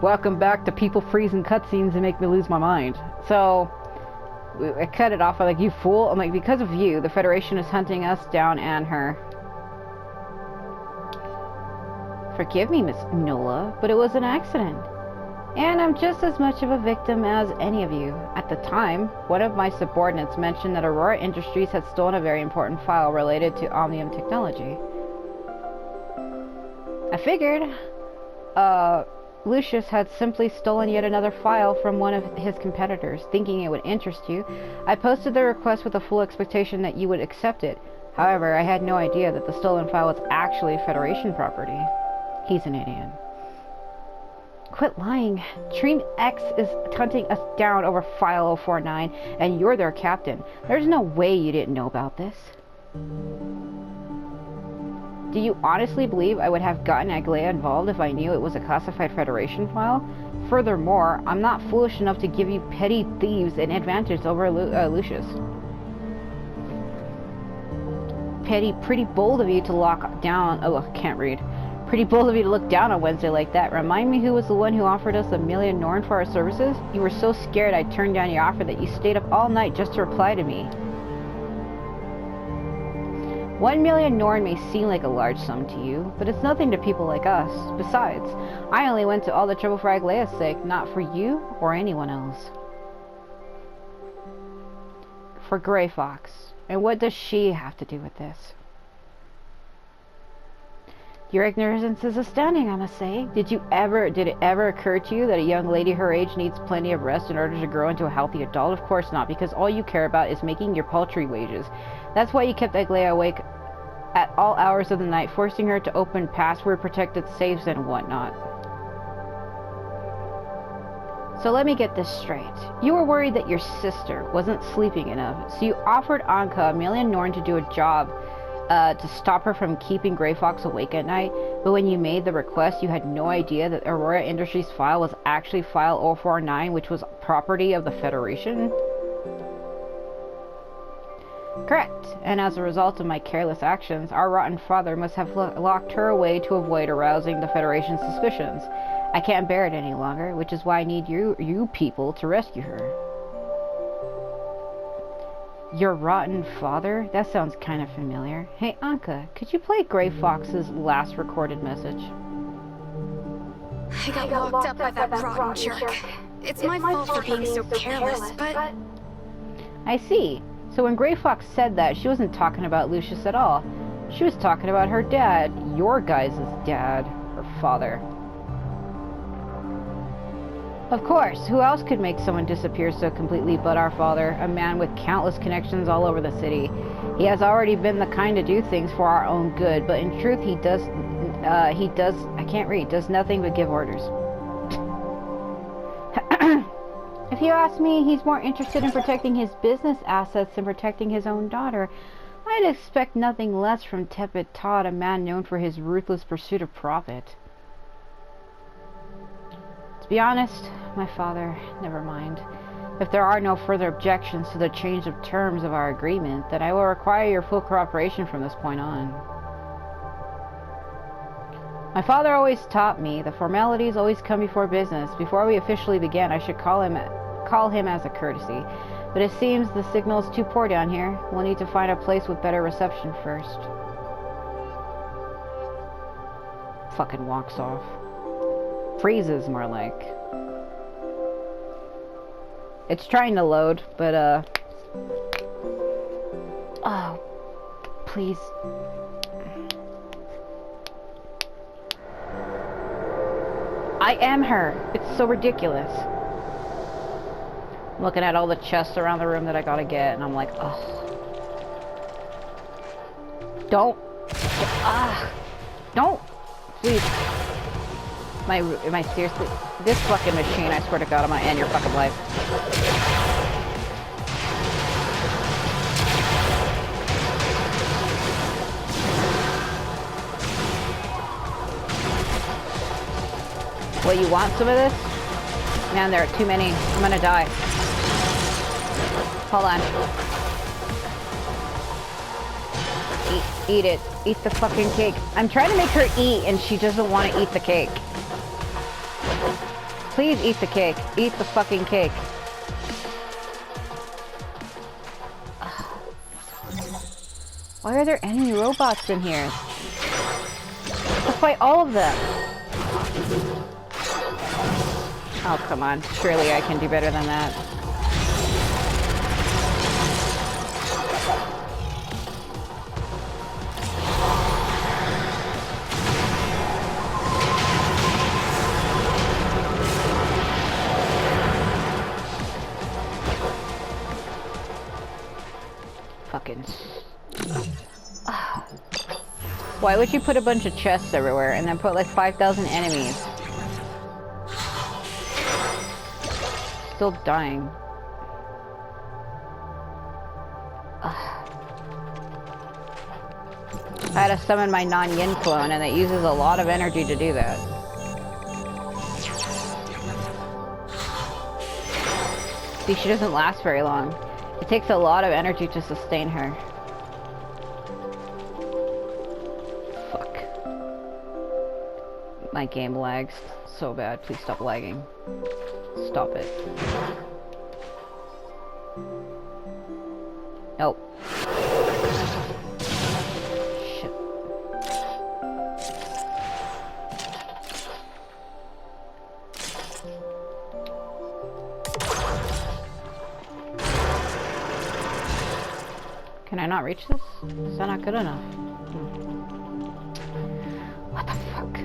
Welcome back to people freezing cutscenes and make me lose my mind. So, I cut it off. I'm like, you fool. I'm like, because of you, the Federation is hunting us down and her. Forgive me, Miss Nola, but it was an accident. And I'm just as much of a victim as any of you. At the time, one of my subordinates mentioned that Aurora Industries had stolen a very important file related to Omnium technology. I figured, Lucius had simply stolen yet another file from one of his competitors. Thinking it would interest you, I posted the request with the full expectation that you would accept it. However, I had no idea that the stolen file was actually Federation property. He's an idiot. Quit lying. Team X is hunting us down over File 049, and you're their captain. There's no way you didn't know about this. Do you honestly believe I would have gotten Aglaya involved if I knew it was a classified Federation file? Furthermore, I'm not foolish enough to give you petty thieves an advantage over Lucius. Pretty bold of you to lock down... Oh, I can't read. Pretty bold of you to look down on Wednesday like that. Remind me who was the one who offered us 1,000,000 Norn for our services? You were so scared I turned down your offer that you stayed up all night just to reply to me. 1,000,000 Norn may seem like a large sum to you, but it's nothing to people like us. Besides, I only went to all the trouble for Aglaya's sake, not for you or anyone else. For Grey Fox. And what does she have to do with this? Your ignorance is astounding, I must say. Did it ever occur to you that a young lady her age needs plenty of rest in order to grow into a healthy adult? Of course not, because all you care about is making your paltry wages. That's why you kept Aglaya awake at all hours of the night, forcing her to open password-protected safes and whatnot. So let me get this straight. You were worried that your sister wasn't sleeping enough, so you offered Anka 1,000,000 Norn to do a job to stop her from keeping Grey Fox awake at night, but when you made the request, you had no idea that Aurora Industries' file was actually File 049, which was property of the Federation? Correct, and as a result of my careless actions, our rotten father must have locked her away to avoid arousing the Federation's suspicions. I can't bear it any longer, which is why I need you people to rescue her. Your rotten father? That sounds kind of familiar. Hey, Anka, could you play Grey Fox's last recorded message? I got locked up by that rotten jerk. It's my fault for being so careless, but... I see. So when Grey Fox said that, she wasn't talking about Lucius at all. She was talking about her dad. Your guys' dad. Her father. Of course, who else could make someone disappear so completely but our father, a man with countless connections all over the city. He has already been the kind to do things for our own good, but in truth does nothing but give orders. If you ask me, he's more interested in protecting his business assets than protecting his own daughter. I'd expect nothing less from Tepid Todd, a man known for his ruthless pursuit of profit. To be honest, my father, never mind. If there are no further objections to the change of terms of our agreement, then I will require your full cooperation from this point on. My father always taught me the formalities always come before business. Before we officially begin, I should call him as a courtesy. But it seems the signal is too poor down here. We'll need to find a place with better reception first. Fucking walks off. Freezes, more like. It's trying to load, but, oh, please. I am her. It's so ridiculous. I'm looking at all the chests around the room that I gotta get, and I'm like, oh. Don't. Don't. Please. Am I seriously? This fucking machine, I swear to God, I'm gonna end your fucking life. What, you want some of this? Man, there are too many. I'm gonna die. Hold on. Eat it. Eat the fucking cake. I'm trying to make her eat, and she doesn't want to eat the cake. Please eat the cake. Eat the fucking cake. Why are there enemy robots in here? Let's fight all of them. Oh, come on. Surely I can do better than that. Fucking... Why would you put a bunch of chests everywhere and then put like 5,000 enemies? Still dying. Ugh. I had to summon my non-yin clone and it uses a lot of energy to do that. See, she doesn't last very long. It takes a lot of energy to sustain her. Fuck. My game lags so bad. Please stop lagging. Stop it. Nope. Shit. Can I not reach this? Is that not good enough? What the fuck?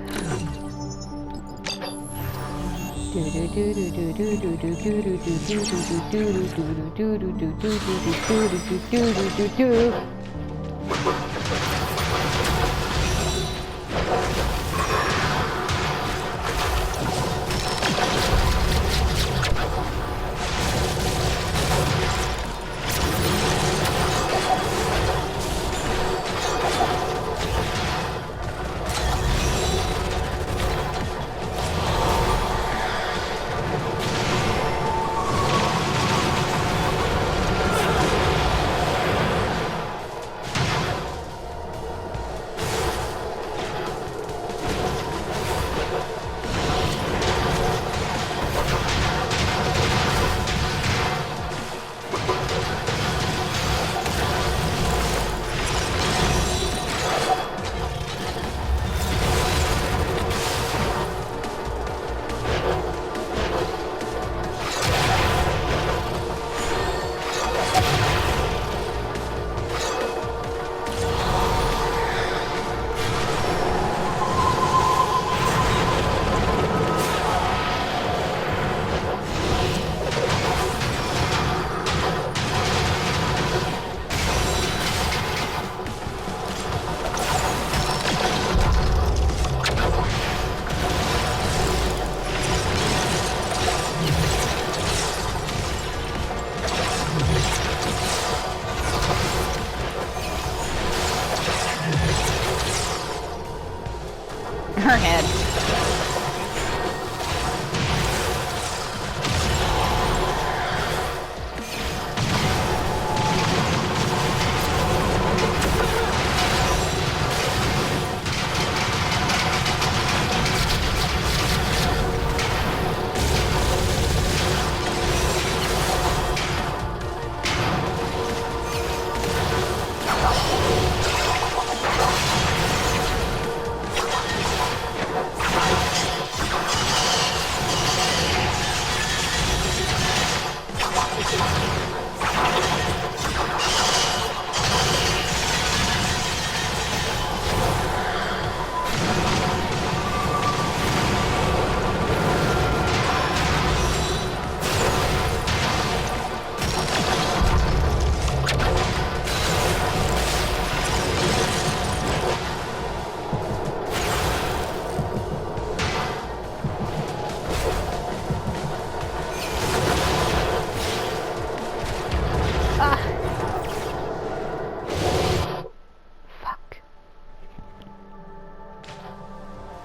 Her head.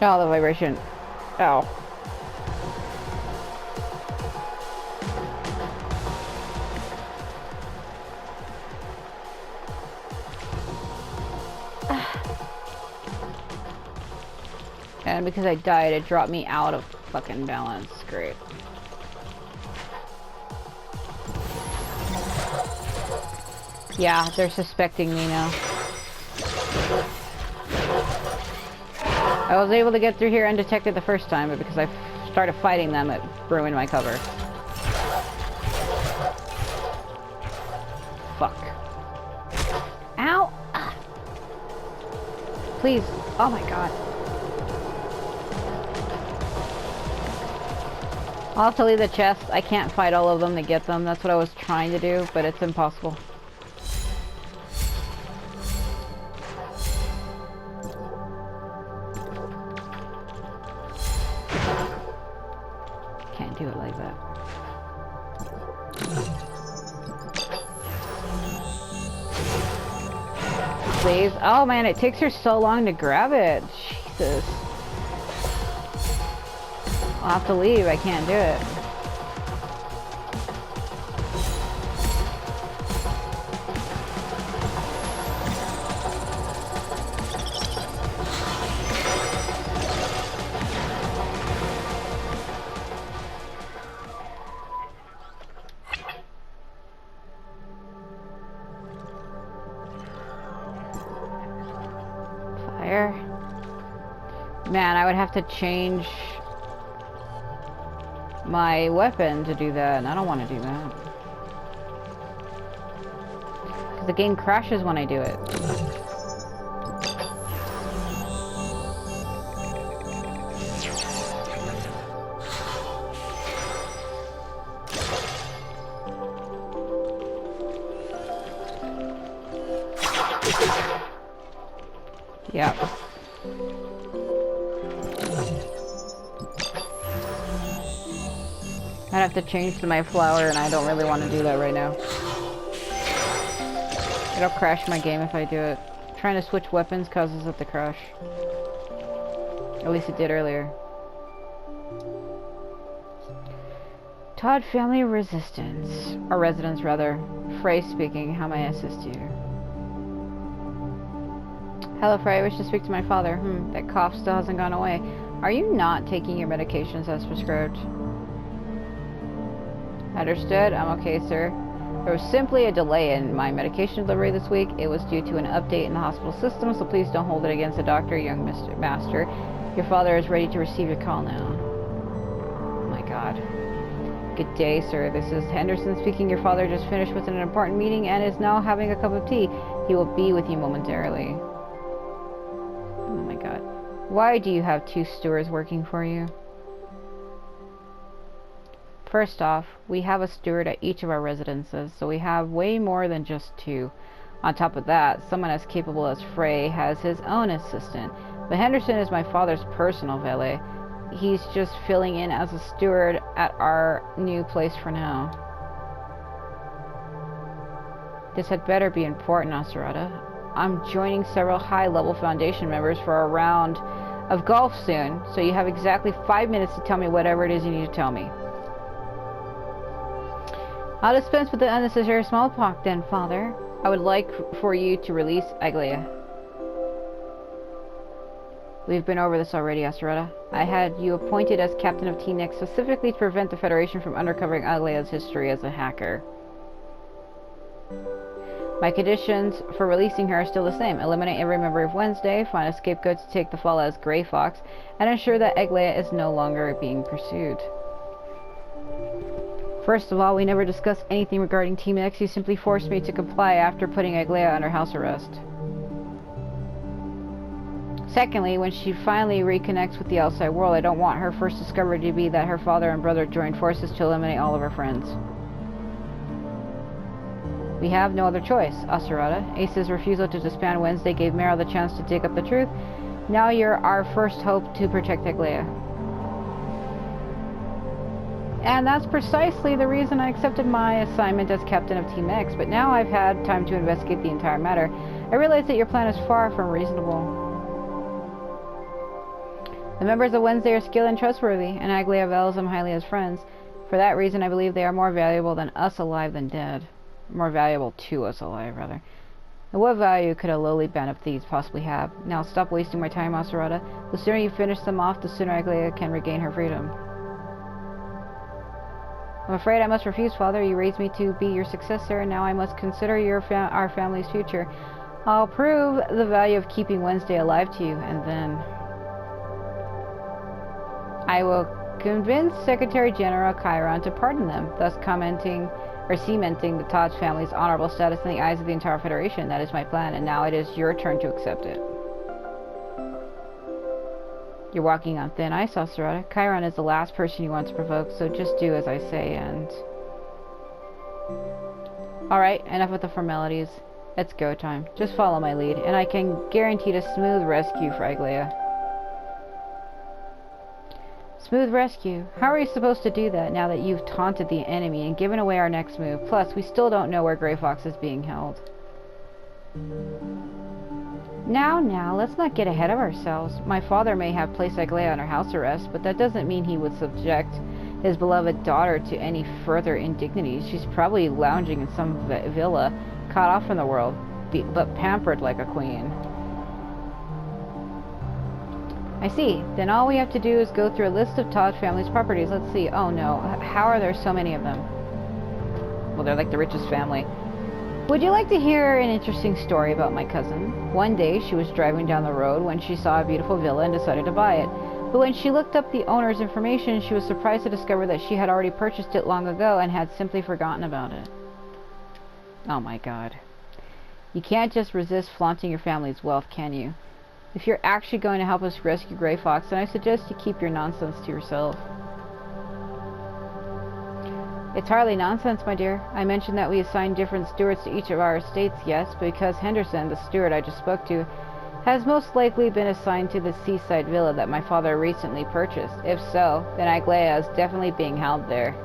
Oh, the vibration. Ow. And because I died, it dropped me out of fucking balance. Great. Yeah, they're suspecting me now. I was able to get through here undetected the first time, but because I started fighting them, it ruined my cover. Fuck. Ow! Ah. Please. Oh my god. I'll have to leave the chest. I can't fight all of them to get them. That's what I was trying to do, but it's impossible. Can't do it like that. Please. Oh man, it takes her so long to grab it. Jesus. I'll have to leave. I can't do it. Fire. Man, I would have to change my weapon to do that, and I don't want to do that. Because the game crashes when I do it. Yep. I'd have to change to my flower, and I don't really want to do that right now. It'll crash my game if I do it. Trying to switch weapons causes it to crash. At least it did earlier. Todd Family Resistance. Or Residence, rather. Frey speaking. How may I assist you? Hello, Frey. I wish to speak to my father. That cough still hasn't gone away. Are you not taking your medications as prescribed? Understood. I'm okay, sir. There was simply a delay in my medication delivery this week. It was due to an update in the hospital system, so please don't hold it against the doctor, young master. Your father is ready to receive your call now. Oh my god. Good day, sir. This is Henderson speaking. Your father just finished with an important meeting and is now having a cup of tea. He will be with you momentarily. Oh my god. Why do you have 2 stewards working for you? First off, we have a steward at each of our residences, so we have way more than just 2. On top of that, someone as capable as Frey has his own assistant, but Henderson is my father's personal valet. He's just filling in as a steward at our new place for now. This had better be important, Asurada. I'm joining several high-level Foundation members for a round of golf soon, so you have exactly 5 minutes to tell me whatever it is you need to tell me. I'll dispense with the unnecessary small talk then, Father. I would like for you to release Aglaia. We've been over this already, Asurada. I had you appointed as captain of T-Nex specifically to prevent the Federation from uncovering Aglaia's history as a hacker. My conditions for releasing her are still the same. Eliminate every member of Wednesday, find a scapegoat to take the fall as Grey Fox, and ensure that Aglaia is no longer being pursued. First of all, we never discussed anything regarding Team X. You simply forced me to comply after putting Aglaia under house arrest. Secondly, when she finally reconnects with the outside world, I don't want her first discovery to be that her father and brother joined forces to eliminate all of her friends. We have no other choice, Asurada. Ace's refusal to disband Wednesday gave Meryl the chance to dig up the truth. Now you're our first hope to protect Aglaia. And that's precisely the reason I accepted my assignment as captain of Team X, but now I've had time to investigate the entire matter. I realize that your plan is far from reasonable. The members of Wednesday are skilled and trustworthy, and Aglaia values them highly as friends. For that reason, I believe they are more valuable than us alive than dead. More valuable to us alive, rather. And what value could a lowly band of thieves possibly have? Now stop wasting my time, Asurada. The sooner you finish them off, the sooner Aglaia can regain her freedom. I'm afraid I must refuse, Father. You raised me to be your successor, and now I must consider our family's future. I'll prove the value of keeping Wednesday alive to you, and then I will convince Secretary General Chiron to pardon them, thus cementing the Todd family's honorable status in the eyes of the entire Federation. That is my plan, and now it is your turn to accept it. You're walking on thin ice, Asurada. Chiron is the last person you want to provoke, so just do as I say, and... Alright, enough with the formalities. It's go time. Just follow my lead, and I can guarantee a smooth rescue for Aglaia. Smooth rescue? How are you supposed to do that now that you've taunted the enemy and given away our next move? Plus, we still don't know where Grey Fox is being held. Now, let's not get ahead of ourselves. My father may have placed Aglaia under house arrest, but that doesn't mean he would subject his beloved daughter to any further indignities. She's probably lounging in some villa, cut off from the world, but pampered like a queen. I see. Then all we have to do is go through a list of Todd family's properties. Let's see. Oh no, how are there so many of them? Well, they're like the richest family. Would you like to hear an interesting story about my cousin? One day, she was driving down the road when she saw a beautiful villa and decided to buy it. But when she looked up the owner's information, she was surprised to discover that she had already purchased it long ago and had simply forgotten about it. Oh my god. You can't just resist flaunting your family's wealth, can you? If you're actually going to help us rescue Grey Fox, then I suggest you keep your nonsense to yourself. It's hardly nonsense, my dear. I mentioned that we assigned different stewards to each of our estates, yes, but because Henderson, the steward I just spoke to, has most likely been assigned to the seaside villa that my father recently purchased. If so, then Aglaia is definitely being held there.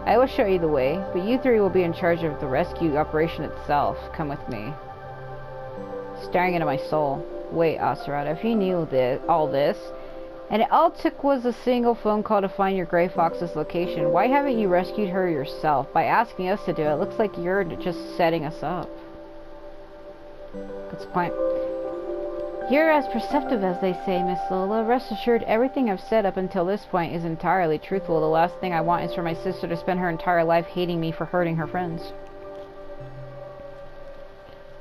I will show you the way, but you three will be in charge of the rescue operation itself. Come with me. Staring into my soul. Wait, Asurada, if you knew all this, and it all took was a single phone call to find your Grey Fox's location, why haven't you rescued her yourself? By asking us to do it, looks like you're just setting us up. That's the point. You're as perceptive as they say, Miss Lola. Rest assured, everything I've said up until this point is entirely truthful. The last thing I want is for my sister to spend her entire life hating me for hurting her friends.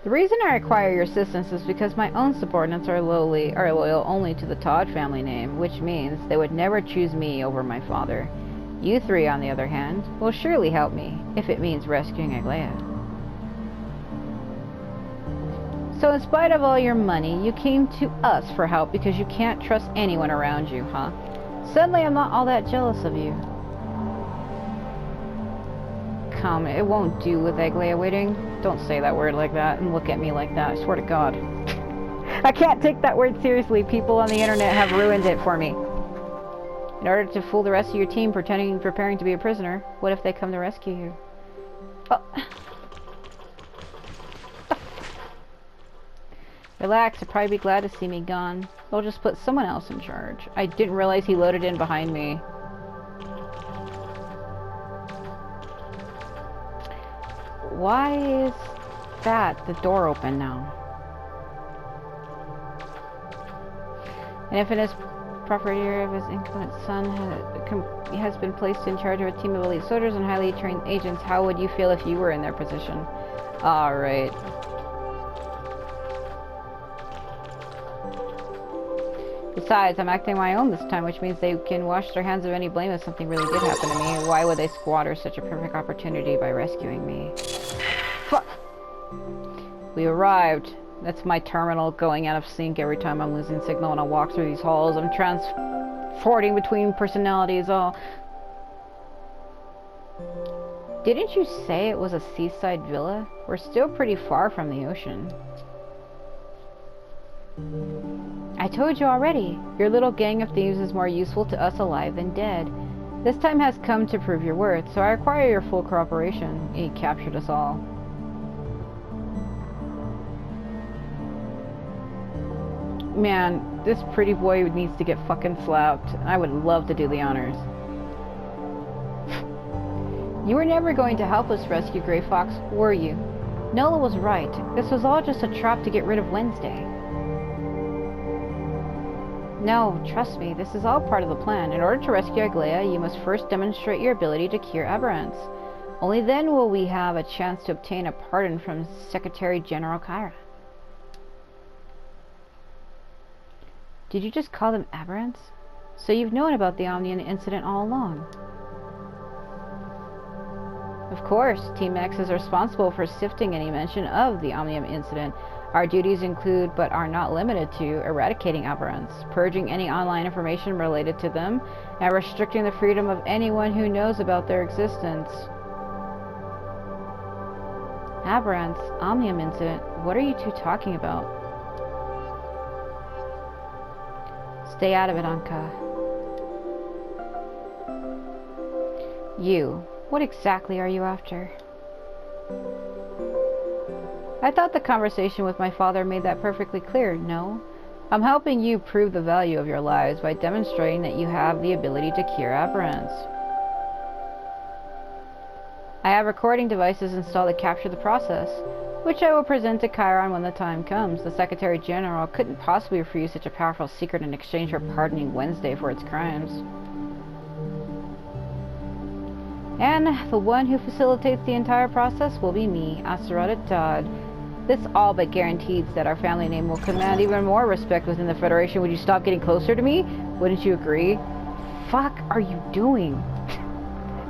The reason I require your assistance is because my own subordinates are loyal only to the Todd family name, which means they would never choose me over my father. You three, on the other hand, will surely help me, if it means rescuing Aglaia. So in spite of all your money, you came to us for help because you can't trust anyone around you, huh? Suddenly I'm not all that jealous of you. Come, it won't do with Aglaia waiting. Don't say that word like that and look at me like that, I swear to God. I can't take that word seriously. People on the internet have ruined it for me. In order to fool the rest of your team preparing to be a prisoner, what if they come to rescue you? Oh. Relax, they'll probably be glad to see me gone. They'll just put someone else in charge. I didn't realize he loaded in behind me. Why is the door open now? And if in his property of his inclement son has been placed in charge of a team of elite soldiers and highly trained agents, how would you feel if you were in their position? Alright. Besides, I'm acting my own this time, which means they can wash their hands of any blame if something really did happen to me. Why would they squander such a perfect opportunity by rescuing me? Fuck! We arrived. That's my terminal going out of sync every time I'm losing signal when I walk through these halls. I'm transporting between personalities all. Didn't you say it was a seaside villa? We're still pretty far from the ocean. I told you already. Your little gang of thieves is more useful to us alive than dead. This time has come to prove your worth, so I require your full cooperation. He captured us all. Man, this pretty boy needs to get fucking slapped. I would love to do the honors. You were never going to help us rescue Grey Fox, were you? Nola was right. This was all just a trap to get rid of Wednesday. No, trust me, this is all part of the plan. In order to rescue Aglaya, you must first demonstrate your ability to cure aberrants. Only then will we have a chance to obtain a pardon from Secretary General Kyra. Did you just call them aberrants? So you've known about the Omnium incident all along? Of course, Team X is responsible for sifting any mention of the Omnium incident. Our duties include, but are not limited to, eradicating aberrants, purging any online information related to them, and restricting the freedom of anyone who knows about their existence. Aberrants, Omnium incident, what are you two talking about? Stay out of it, Anka. You, what exactly are you after? I thought the conversation with my father made that perfectly clear, no? I'm helping you prove the value of your lives by demonstrating that you have the ability to cure aberrants. I have recording devices installed to capture the process, which I will present to Chiron when the time comes. The Secretary General couldn't possibly refuse such a powerful secret in exchange for pardoning Wednesday for its crimes. And the one who facilitates the entire process will be me, Asurada Todd. This all but guarantees that our family name will command even more respect within the Federation. Would you stop getting closer to me? Wouldn't you agree? Fuck are you doing?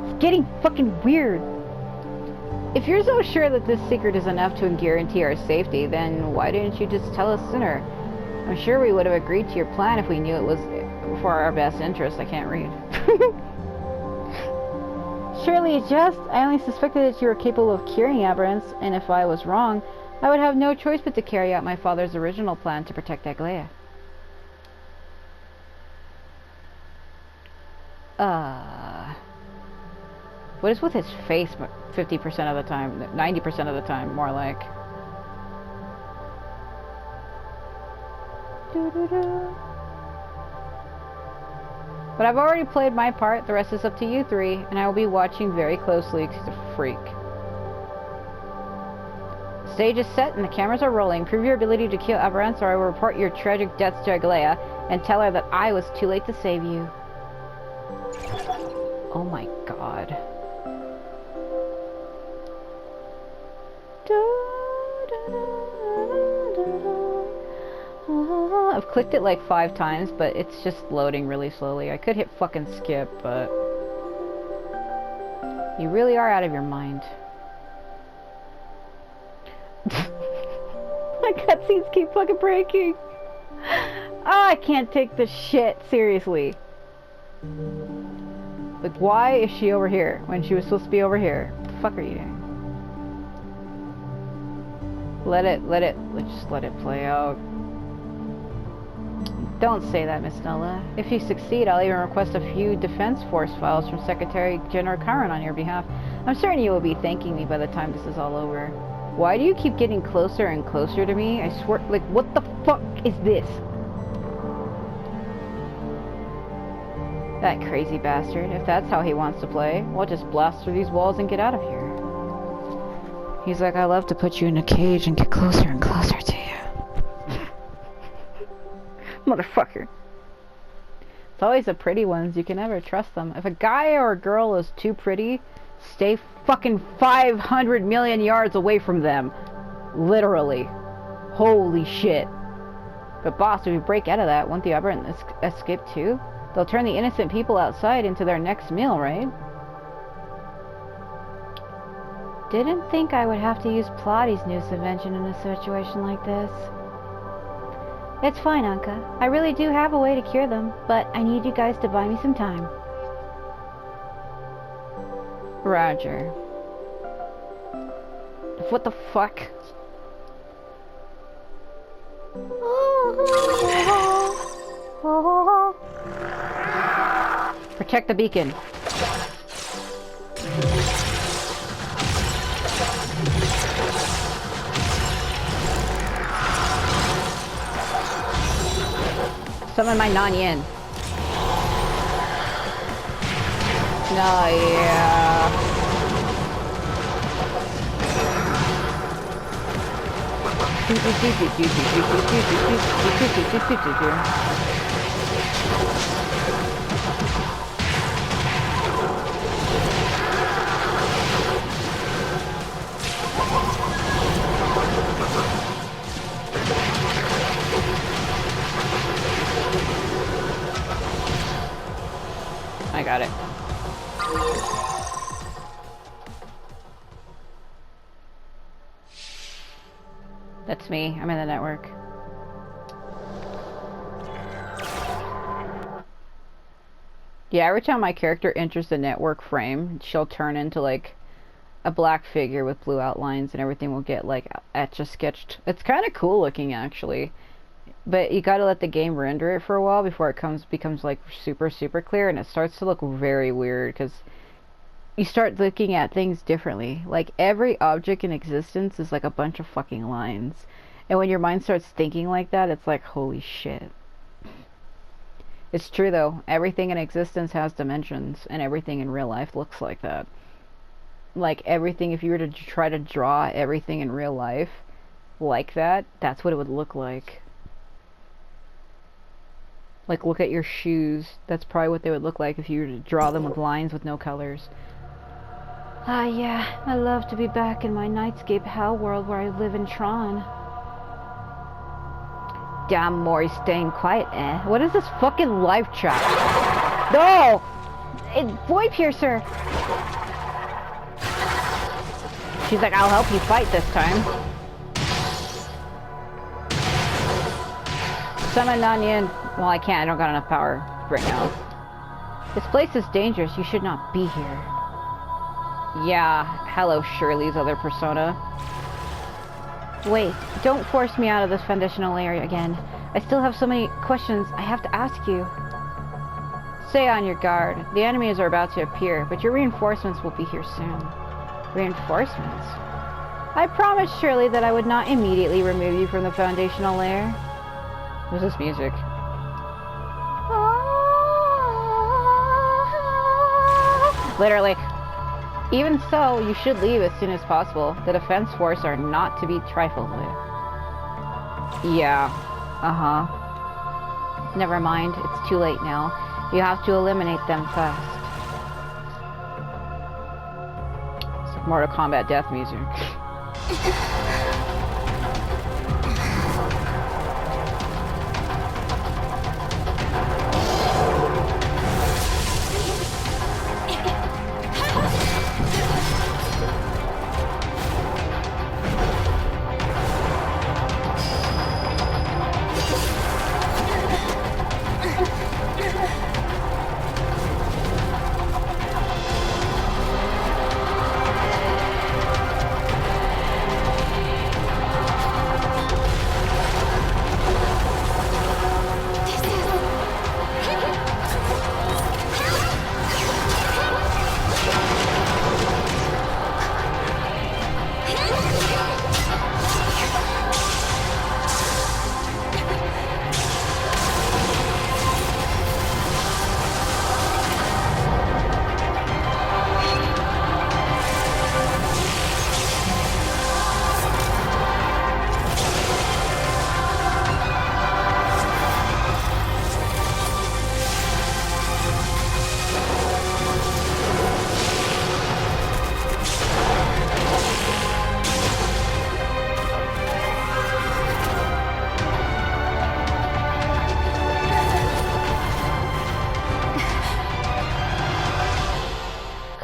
It's getting fucking weird. If you're so sure that this secret is enough to guarantee our safety, then why didn't you just tell us sooner? I'm sure we would have agreed to your plan if we knew it was for our best interest. I can't read. Surely just, I only suspected that you were capable of curing aberrants, and if I was wrong, I would have no choice but to carry out my father's original plan to protect Aglaya. What is with his face 50% of the time, 90% of the time, more like? But I've already played my part, the rest is up to you three, and I will be watching very closely because he's a freak. The stage is set and the cameras are rolling. Prove your ability to kill aberrants or I will report your tragic deaths to Aglaya and tell her that I was too late to save you. Oh my god. I've clicked it like 5 times, but it's just loading really slowly. I could hit fucking skip, but... You really are out of your mind. My cutscenes keep fucking breaking. Oh, I can't take this shit seriously. Like, why is she over here when she was supposed to be over here? What the fuck are you doing? Let's just let it play out. Don't say that, Miss Nola. If you succeed, I'll even request a few Defense Force files from Secretary General Kyron on your behalf. I'm certain you will be thanking me by the time this is all over. Why do you keep getting closer and closer to me? I swear, like, what the fuck is this? That crazy bastard. If that's how he wants to play, we'll just blast through these walls and get out of here. He's like, I love to put you in a cage and get closer and closer to you. Motherfucker. It's always the pretty ones. You can never trust them. If a guy or a girl is too pretty, stay fucking 500 million yards away from them. Literally. Holy shit. But boss, if we break out of that, won't the aberrant escape too? They'll turn the innocent people outside into their next meal, right? Didn't think I would have to use Plotty's newest invention in a situation like this. It's fine, Anka. I really do have a way to cure them, but I need you guys to buy me some time. Roger. What the fuck? Protect the beacon. Summon my non-yin. No, yeah. I got it. That's me. I'm in the network. Yeah, every time my character enters the network frame, she'll turn into like a black figure with blue outlines, and everything will get like etch-a-sketched. It's kind of cool looking, actually. But you gotta let the game render it for a while before it becomes like super clear, and it starts to look very weird because you start looking at things differently. Like every object in existence is like a bunch of fucking lines, and when your mind starts thinking like that, it's like, holy shit. It's true though, everything in existence has dimensions, and everything in real life looks like that. Like everything, if you were to try to draw everything in real life like that, that's what it would look like. Like, look at your shoes. That's probably what they would look like if you were to draw them with lines with no colors. Ah, yeah. I love to be back in my Nightscape hell world where I live in Tron. Damn, Maury's staying quiet, eh? What is this fucking live chat? No! It's Voidpiercer! She's like, I'll help you fight this time. Summon Onion. Well, I can't. I don't got enough power right now. This place is dangerous. You should not be here. Yeah. Hello, Shirley's other persona. Wait. Don't force me out of this foundational area again. I still have so many questions I have to ask you. Stay on your guard. The enemies are about to appear, but your reinforcements will be here soon. Reinforcements? I promised Shirley that I would not immediately remove you from the foundational layer. What's this music? Literally. Even so, you should leave as soon as possible. The defense force are not to be trifled with. Yeah. Uh-huh. Never mind. It's too late now. You have to eliminate them fast. It's like Mortal Kombat death music.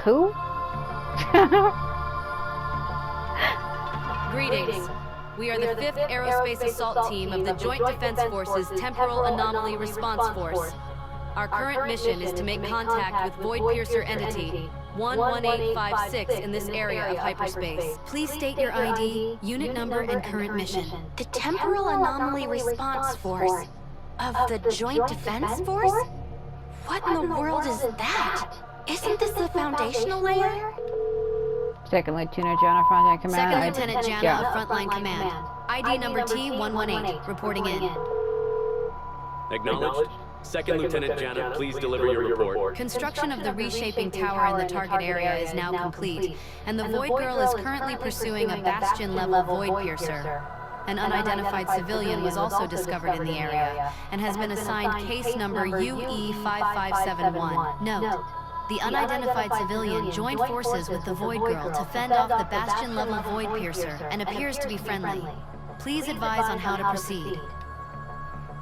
Who? Greetings. We are the 5th Aerospace Assault Team of the Joint Defense Force's Temporal Anomaly Response Force. Our current mission is to make contact with Voidpiercer Entity 11856 in this area of hyperspace. Please state your ID, unit number, and current mission. The Temporal Anomaly Response Force of the Joint Defense Force? What in the world is that? Isn't this the foundational layer? Second Lieutenant Jana, Frontline Command. Second Lieutenant Jana of Frontline Command. ID number T118, reporting in. Acknowledged. Second Lieutenant Jana, please deliver your report. Construction of the reshaping tower in the target area is now complete, and the Void Girl is currently pursuing a Bastion-level Voidpiercer. An unidentified civilian was also discovered in the area and has been assigned case number UE5571. Note, the unidentified civilian joined forces with the Void Girl to fend off the Bastion-level Voidpiercer and appears to be friendly. Please advise on how to proceed.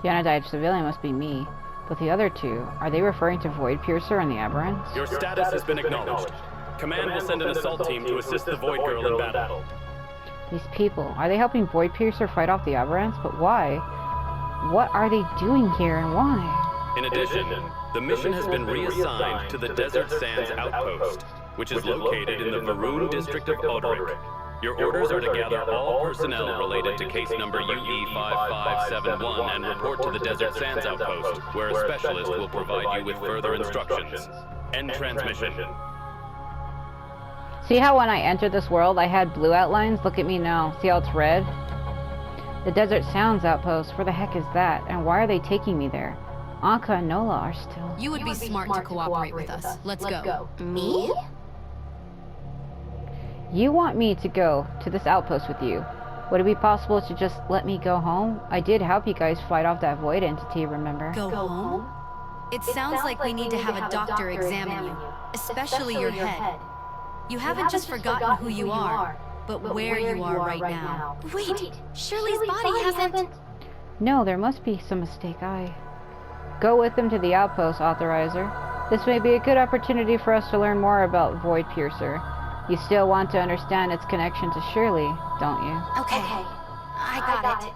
The unidentified civilian must be me. But the other two, are they referring to Voidpiercer and the Aberrants? Your status has been acknowledged. Command will send an assault team to assist the Void Girl in battle. These people, are they helping Voidpiercer fight off the Aberrants? But why? What are they doing here and why? In addition, the mission has been reassigned to the Desert Sands Outpost, which is located in the Varun district of Oderic. Your orders are to gather all personnel related to case number UE5571 and report to the Desert Sands Outpost, where a specialist will provide you with further instructions. End transmission. See how when I entered this world I had blue outlines? Look at me now. See how it's red? The Desert Sands Outpost, where the heck is that? And why are they taking me there? Anka and Nola are still... You would be smart to cooperate with us. Let's go. Me? You want me to go to this outpost with you. Would it be possible to just let me go home? I did help you guys fight off that void entity, remember? Go home? It sounds like we need to have a doctor examine you, especially your head. You haven't just forgotten who you are, but where you are right now. Wait, Shirley's body hasn't... No, there must be some mistake. Go with them to the outpost, Authorizer. This may be a good opportunity for us to learn more about Voidpiercer. You still want to understand its connection to Shirley, don't you? Okay, I got it.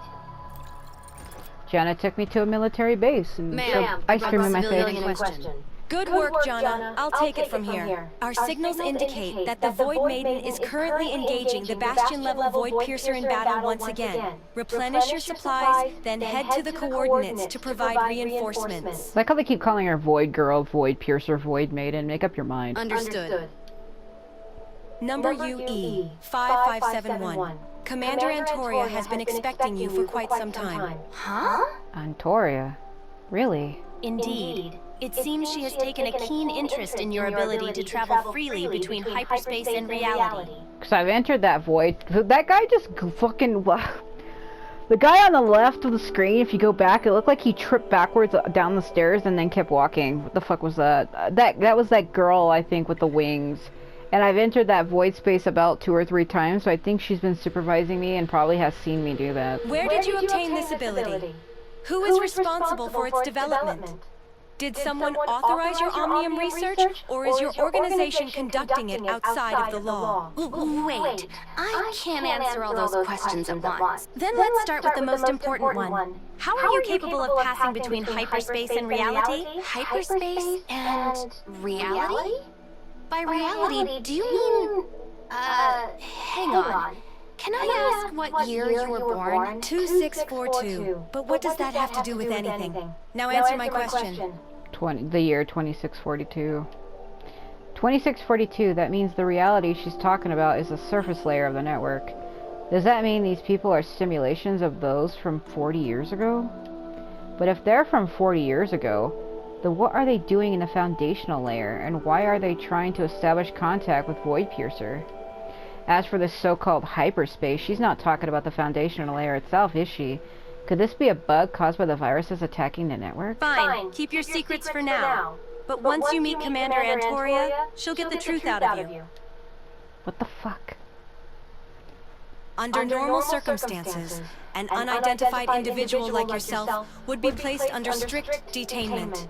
Jana took me to a military base and shoved ice cream in my face. Good work, Jana. I'll take it from here. Our signals indicate that the Void Maiden is currently engaging the Bastion-level Voidpiercer in battle once again. Replenish your supplies, then head to the coordinates to provide reinforcements. Like how they keep calling her Void Girl, Voidpiercer, Void Maiden. Make up your mind. Understood. Number UE 5571. Commander Antoria has been expecting you for quite some time. Huh? Antoria? Really? Indeed. It seems she has taken a keen interest in your ability to travel freely between hyperspace and reality. Because I've entered that void. That guy just fucking... The guy on the left of the screen, if you go back, it looked like he tripped backwards down the stairs and then kept walking. What the fuck was that? That was that girl, I think, with the wings. And I've entered that void space about 2 or 3 times, so I think she's been supervising me and probably has seen me do that. Where did you obtain this ability? Who is responsible for its development? Did someone authorize your Omnium research, or is your organization conducting it outside of the law? Wait, I can't answer all those questions at once. Then let's start with the most important one. How are you capable of passing between hyperspace and reality? Hyperspace and reality? By reality, do you mean... hang on. Can I ask what year you were born? 2642. But what does that have to do with anything? Now answer my question. The year 2642. 2642, that means the reality she's talking about is the surface layer of the network. Does that mean these people are simulations of those from 40 years ago? But if they're from 40 years ago, then what are they doing in the foundational layer, and why are they trying to establish contact with Voidpiercer? As for this so-called hyperspace, she's not talking about the foundational layer itself, is she? Could this be a bug caused by the viruses attacking the network? Fine, keep your secrets for now. But once you meet Commander Antoria, she'll get the truth out of you. What the fuck? Under normal circumstances, an unidentified individual like yourself would be placed under strict detainment.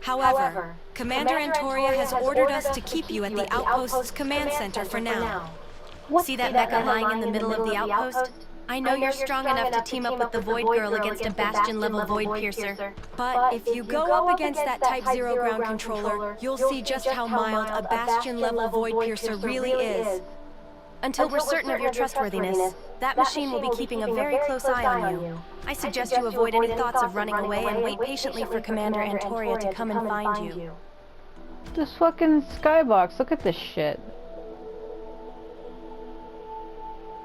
However, Commander Antoria has ordered us to keep you at the Outpost's command center for now. See that mecha lying in the middle of the outpost? I know you're strong enough to team up with the Void Girl against a Bastion-level Voidpiercer. But if you go up against that Type 0 ground controller, you'll see just how mild a Bastion-level Voidpiercer really is. Until we're certain of your trustworthiness, that machine will be keeping a very close eye on you. I suggest you avoid any thoughts of running away and wait patiently for Commander Antoria to come and find you. This fucking skybox, look at this shit.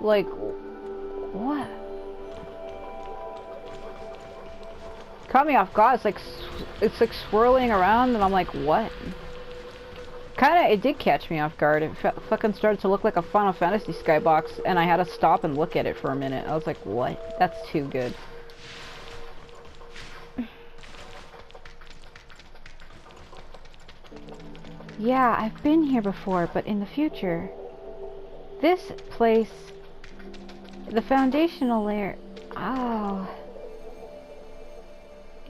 Like, what? Caught me off guard. It's like swirling around and I'm like, what? Kinda, it did catch me off guard. It fucking started to look like a Final Fantasy skybox, and I had to stop and look at it for a minute. I was like, what? That's too good. Yeah, I've been here before, but in the future. This place... The foundational layer... Oh...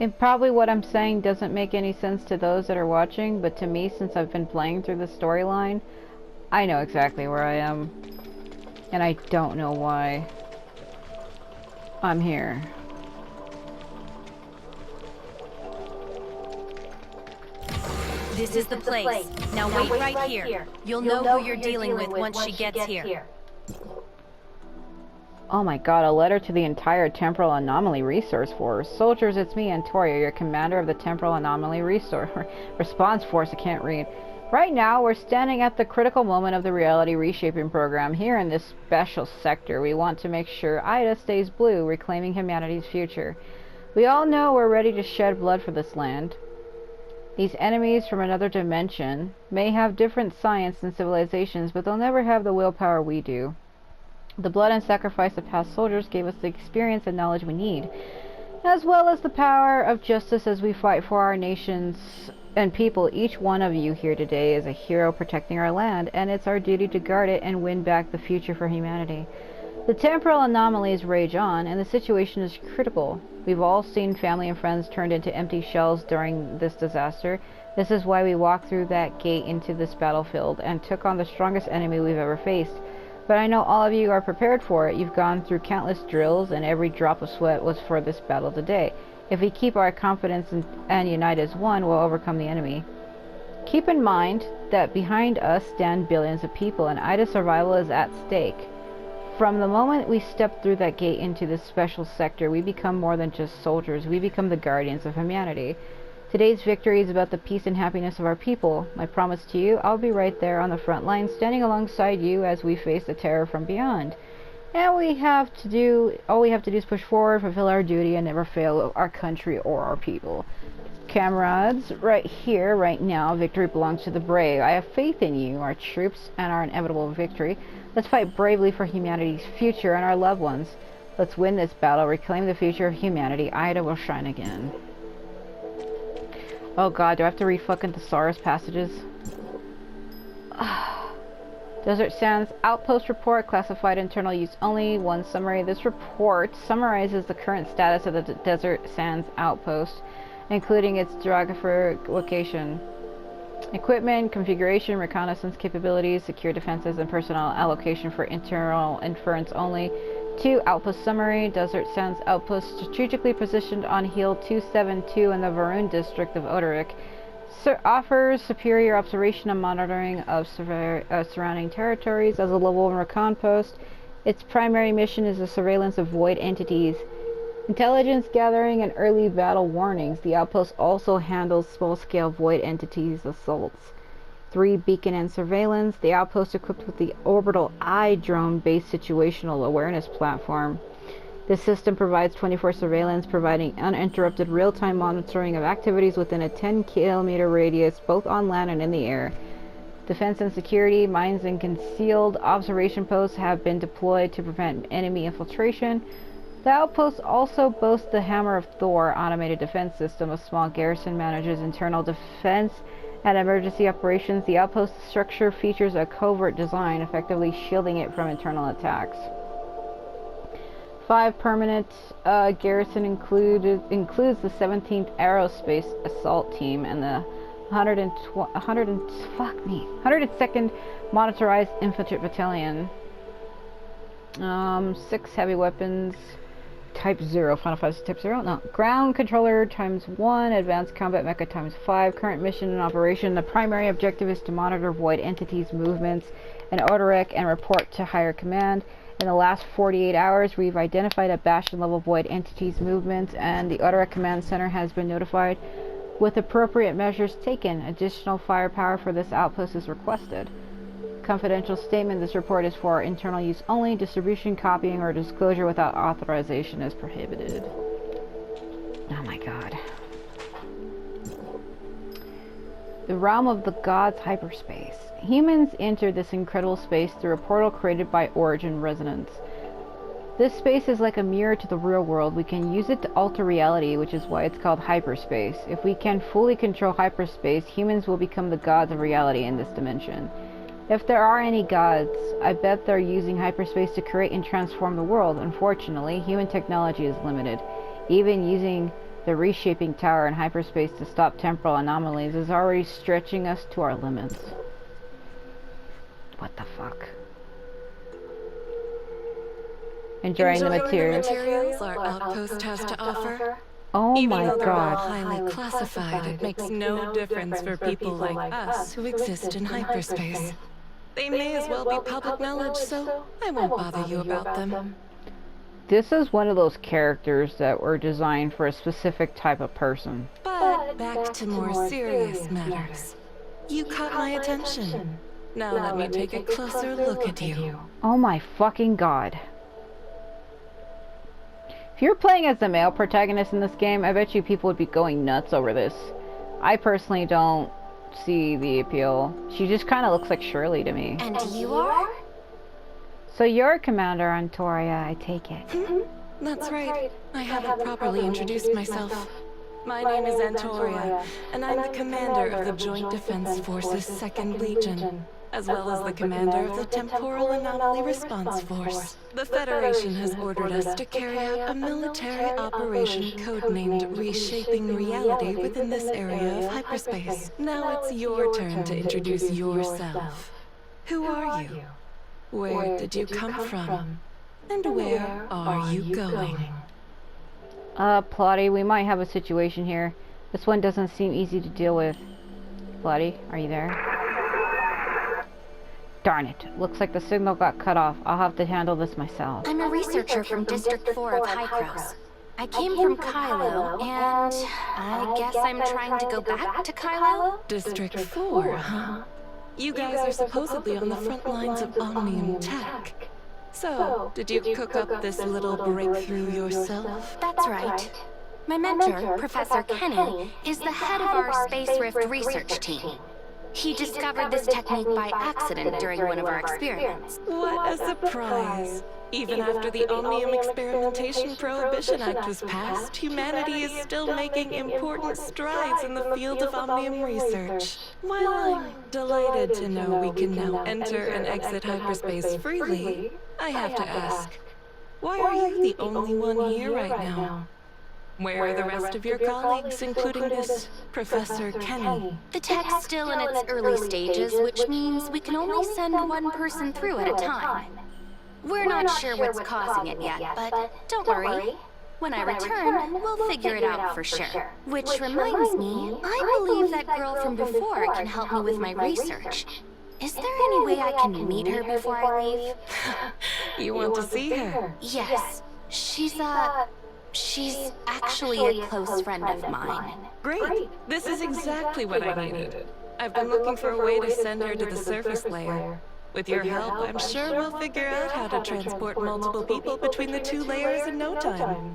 And probably what I'm saying doesn't make any sense to those that are watching, but to me, since I've been playing through the storyline, I know exactly where I am. And I don't know why I'm here. This is the place. Now wait right here. You'll know who you're dealing with once she gets here. Oh my god, a letter to the entire Temporal Anomaly Resource Force. Soldiers, it's me, Antoria, your commander of the Temporal Anomaly Response Force. I can't read. Right now, we're standing at the critical moment of the reality reshaping program. Here in this special sector, we want to make sure Ida stays blue, reclaiming humanity's future. We all know we're ready to shed blood for this land. These enemies from another dimension may have different science and civilizations, but they'll never have the willpower we do. The blood and sacrifice of past soldiers gave us the experience and knowledge we need, as well as the power of justice as we fight for our nations and people. Each one of you here today is a hero protecting our land, and it's our duty to guard it and win back the future for humanity. The temporal anomalies rage on, and the situation is critical. We've all seen family and friends turned into empty shells during this disaster. This is why we walked through that gate into this battlefield and took on the strongest enemy we've ever faced. But I know all of you are prepared for it. You've gone through countless drills, and every drop of sweat was for this battle today. If we keep our confidence and unite as one, we'll overcome the enemy. Keep in mind that behind us stand billions of people, and Ida's survival is at stake. From the moment we step through that gate into this special sector, we become more than just soldiers. We become the guardians of humanity. Today's victory is about the peace and happiness of our people. I promise to you, I'll be right there on the front line, standing alongside you as we face the terror from beyond. And all we have to do is push forward, fulfill our duty, and never fail our country or our people. Comrades, right here, right now, victory belongs to the brave. I have faith in you, our troops, and our inevitable victory. Let's fight bravely for humanity's future and our loved ones. Let's win this battle, reclaim the future of humanity. Ida will shine again. Oh god, do I have to read fucking thesaurus passages? Desert Sands Outpost Report, classified internal use only. One summary. This report summarizes the current status of the Desert Sands Outpost, including its geographic location, equipment, configuration, reconnaissance capabilities, secure defenses, and personnel allocation for internal inference only. 2. Outpost Summary. Desert Sands Outpost strategically positioned on Hill 272 in the Varun district of Odoric. Offers superior observation and monitoring of surrounding territories as a level 1 recon post. Its primary mission is the surveillance of void entities, intelligence gathering, and early battle warnings. The outpost also handles small-scale void entities assaults. 3. Beacon and surveillance. The outpost equipped with the Orbital Eye drone-based situational awareness platform. This system provides 24 surveillance, providing uninterrupted real-time monitoring of activities within a 10-kilometer radius, both on land and in the air. Defense and security. Mines and concealed observation posts have been deployed to prevent enemy infiltration. The outpost also boasts the Hammer of Thor automated defense system. A small garrison manages internal defense and emergency operations. The outpost structure features a covert design, effectively shielding it from internal attacks. 5. Permanent garrison includes the 17th Aerospace Assault Team and the 102nd Monitorized Infantry Battalion. 6 heavy weapons. Type 0, Final Fantasy Type 0? No. Ground Controller times 1, Advanced Combat Mecha times 5. Current mission and operation. The primary objective is to monitor void entities' movements in Odoric and report to higher command. In the last 48 hours, we've identified a Bastion-level void entities' movements, and the Odoric Command Center has been notified. With appropriate measures taken, additional firepower for this outpost is requested. Confidential statement. This report is for internal use only. Distribution, copying, or disclosure without authorization is prohibited. Oh my god. The realm of the gods' hyperspace. Humans enter this incredible space through a portal created by Origin Resonance. This space is like a mirror to the real world. We can use it to alter reality, which is why it's called hyperspace. If we can fully control hyperspace, humans will become the gods of reality in this dimension. If there are any gods, I bet they're using hyperspace to create and transform the world. Unfortunately, human technology is limited. Even using the reshaping tower in hyperspace to stop temporal anomalies is already stretching us to our limits. What the fuck? Enjoying the materials our outpost has to offer. Oh Even my though they're all god. highly classified, it makes no difference for people like us who exist in hyperspace. They may as well be public knowledge, so I won't bother you about them. This is one of those characters that were designed for a specific type of person. But back to more serious matters. You caught my attention. Now let me take a closer look at you. Oh my fucking god. If you're playing as the male protagonist in this game, I bet you people would be going nuts over this. I personally don't see the appeal. She just kind of looks like Shirley to me. And you are? So you're Commander Antoria, I take it. That's right. I haven't properly introduced myself. My name is Antoria, and I'm the commander of the Joint Defense Force's 2nd Legion, as well as the commander of the Temporal Anomaly Response Force. The Federation has ordered us to carry out a military operation codenamed Reshaping Reality within this area of hyperspace. Now it's your turn to introduce yourself. Who are you? Where did you come from? And where are you going? Plotty, we might have a situation here. This one doesn't seem easy to deal with. Plotty, are you there? Darn it. Looks like the signal got cut off. I'll have to handle this myself. I'm a researcher from District 4 of Hycros. I came from Kylo, and I guess I'm trying to go back to Kylo? District 4, huh? You guys are supposedly on the front lines of Omnium tech. So, did you cook up this little breakthrough yourself? That's right. My mentor, Professor Kenny, is the head of our Space Rift research team. He discovered this technique by accident during one of our experiments. What a surprise! Even after the Omnium Experimentation Prohibition Act was passed, humanity is still making important strides in the field of Omnium research. While I'm delighted to know we can now enter and exit hyperspace freely, I have to ask, why are you the only one here right now? Where are the rest of your colleagues, including this Professor Kenny? The tech's still in its early stages, which means we can only send one person through at a time. We're not sure what's causing it yet, but don't worry. When I return, we'll figure it out for sure. Which reminds me, I believe that girl from before can help me with my research. Is there any way I can meet her before I leave? You want to see her? Yes. She's actually a close friend of mine. Great! This is exactly what I needed. I've been looking for a way to send her to the surface layer. With your help, I'm sure we'll figure out how to transport multiple people between the 2 layers in no time.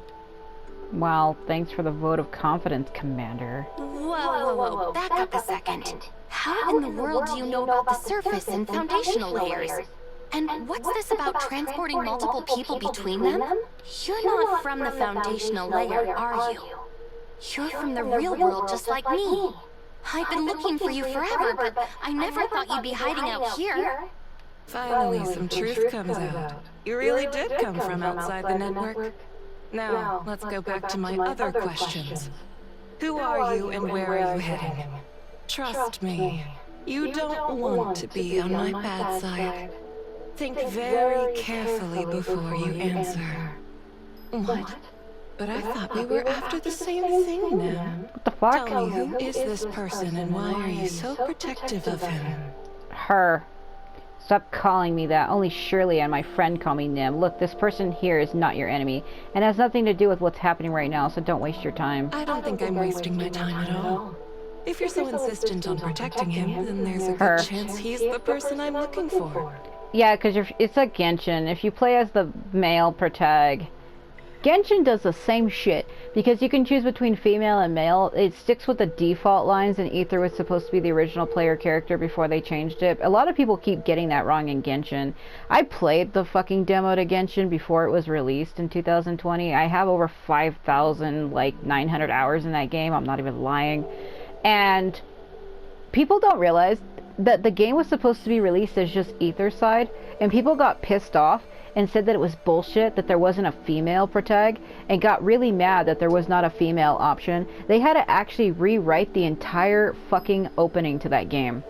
Well, thanks for the vote of confidence, Commander. Whoa. Back up a second. How in the world do you know about the surface and foundational layers? And what's this about transporting multiple people between them? You're not from the foundational layer, are you? You're from the real world just like me. I've been looking for you forever, but I never thought you'd be hiding out here. Finally, some truth comes out. You really did come from outside the network. Now, let's go back to my other questions. Who are you and where are you heading? Trust me, you don't want to be on my bad side. Think very carefully before you answer. What? But I thought we were after the same thing now. What the fuck? Tell me, who is this person and why are you so protective of him? Her. Stop calling me that. Only Shirley and my friend call me Nim. Look, this person here is not your enemy, and has nothing to do with what's happening right now, so don't waste your time. I don't think I'm wasting my time at all. If you're so insistent on protecting him, then there's a good chance he's the person I'm looking for. Yeah, because it's like Genshin. If you play as the male protag, Genshin does the same shit, because you can choose between female and male. It sticks with the default lines, and Aether was supposed to be the original player character before they changed it. A lot of people keep getting that wrong in Genshin. I played the fucking demo to Genshin before it was released in 2020. I have over 5,000, like, 900 hours in that game. I'm not even lying. And people don't realize that the game was supposed to be released as just Aether's side, and people got pissed off and said that it was bullshit that there wasn't a female protag, and got really mad that there was not a female option. They had to actually rewrite the entire fucking opening to that game.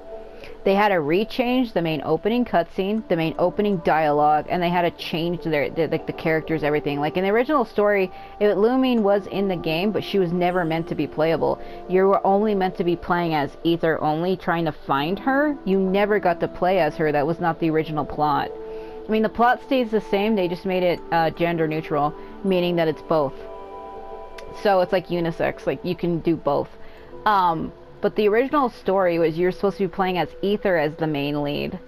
They had to rechange the main opening cutscene, the main opening dialogue, and they had to change the characters, everything. Like in the original story, Lumine was in the game, but she was never meant to be playable. You were only meant to be playing as Aether only, trying to find her. You never got to play as her. That was not the original plot. I mean, the plot stays the same. They just made it gender neutral, meaning that it's both. So it's like unisex, like you can do both. But the original story was you're supposed to be playing as Aether as the main lead,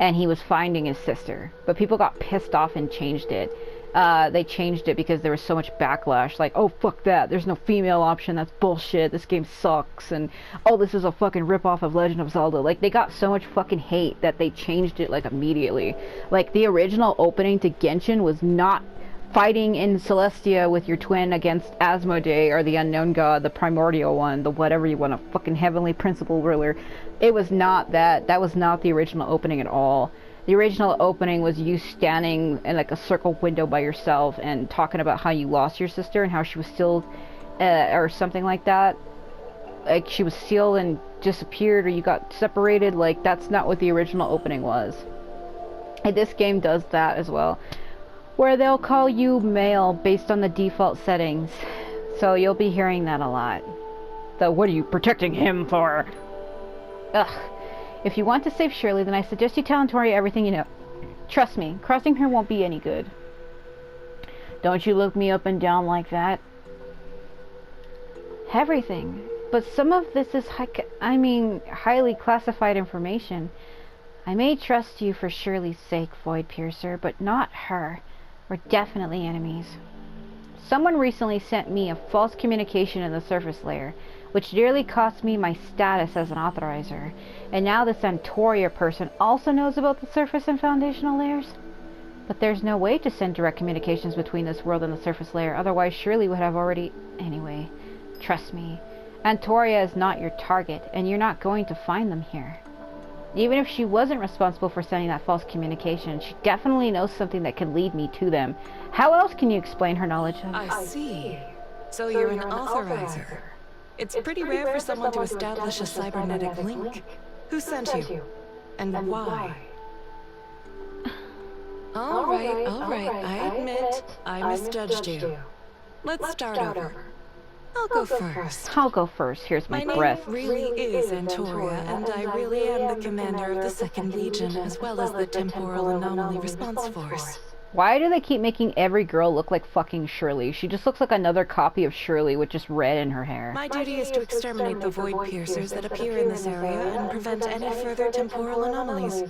and he was finding his sister. But people got pissed off and changed it. They changed it because there was so much backlash, like, oh, fuck that, there's no female option, that's bullshit, this game sucks, and oh, this is a fucking ripoff of Legend of Zelda. Like, they got so much fucking hate that they changed it, like, immediately. Like, the original opening to Genshin was not fighting in Celestia with your twin against Asmodee, or the unknown god, the primordial one, the whatever you want, a fucking heavenly principal ruler. It was not that. That was not the original opening at all. The original opening was you standing in like a circle window by yourself and talking about how you lost your sister and how she was still, or something like that. Like she was sealed and disappeared, or you got separated. Like that's not what the original opening was. And this game does that as well, where they'll call you male based on the default settings. So you'll be hearing that a lot. So what are you protecting him for? Ugh. If you want to save Shirley, then I suggest you tell Antoria everything you know. Trust me, crossing her won't be any good. Don't you look me up and down like that. Everything. But some of this is highly classified information. I may trust you for Shirley's sake, Voidpiercer, but not her. We're definitely enemies. Someone recently sent me a false communication in the surface layer, which nearly cost me my status as an authorizer. And now this Antoria person also knows about the surface and foundational layers? But there's no way to send direct communications between this world and the surface layer, otherwise Shirley would have already... Anyway, trust me, Antoria is not your target, and you're not going to find them here. Even if she wasn't responsible for sending that false communication, she definitely knows something that can lead me to them. How else can you explain her knowledge of... I see. So you're an authorizer. It's pretty rare for someone to establish a cybernetic link. Who sent you? And why? All right. I admit I misjudged you. Let's start over. I'll go first. I'll go first. Here's my breath. My name really is Antoria, and I really am the commander of the 2nd Legion, as well as the Temporal Anomaly Response Force. Why do they keep making every girl look like fucking Shirley? She just looks like another copy of Shirley with just red in her hair. My duty is to exterminate the Voidpiercers that appear in this area and prevent any further temporal anomalies.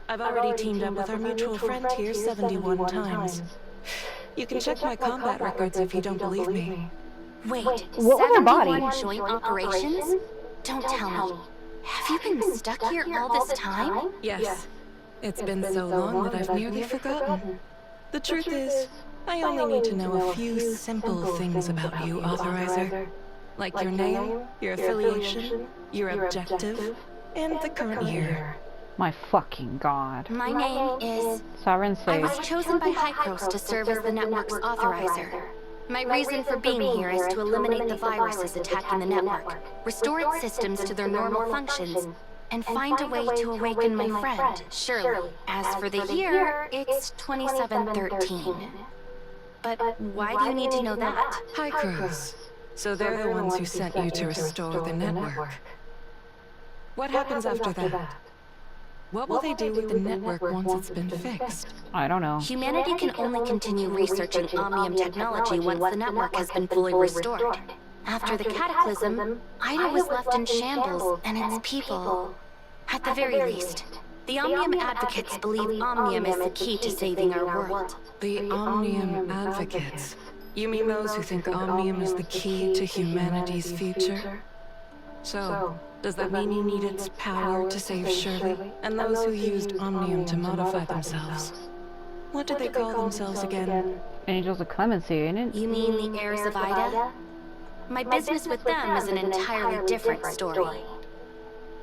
I've already teamed up with our mutual friend here 71 times. You can check my combat records if you don't believe me. Wait, what was her body? 71 joint operations? Don't tell me. Have you been stuck here all this time? Yes. It's been so long that I've nearly forgotten. The truth is, I only need to know a few simple things about you, Authorizer. Like your name, your affiliation, your objective, and the current year. My fucking god. My name is... Sovereign I Sage. was chosen by Hypros to serve as the network's authorizer. My reason for being here is to eliminate the viruses attacking the network, restore its systems to their normal functions, and find a way to awaken my friend, Shirley. As for the year, it's 2713. But why do you need to know that? Hypros. So they're the ones who sent you to restore the network. What happens after that? What will they do with the network once it's been fixed? I don't know. Humanity can only continue researching Omnium technology once the network has been fully restored. After the cataclysm, Ida was left in shambles, and its people... At the very least, the Omnium advocates believe Omnium is the key to saving our world. The Omnium advocates. You mean those who think Omnium is the key to humanity's future? So, does that mean you need its power to save Shirley, and those who used Omnium to modify themselves? What did they call themselves again? Angels of Clemency, ain't it? You mean the heirs of Ida? My business with them is an entirely different story.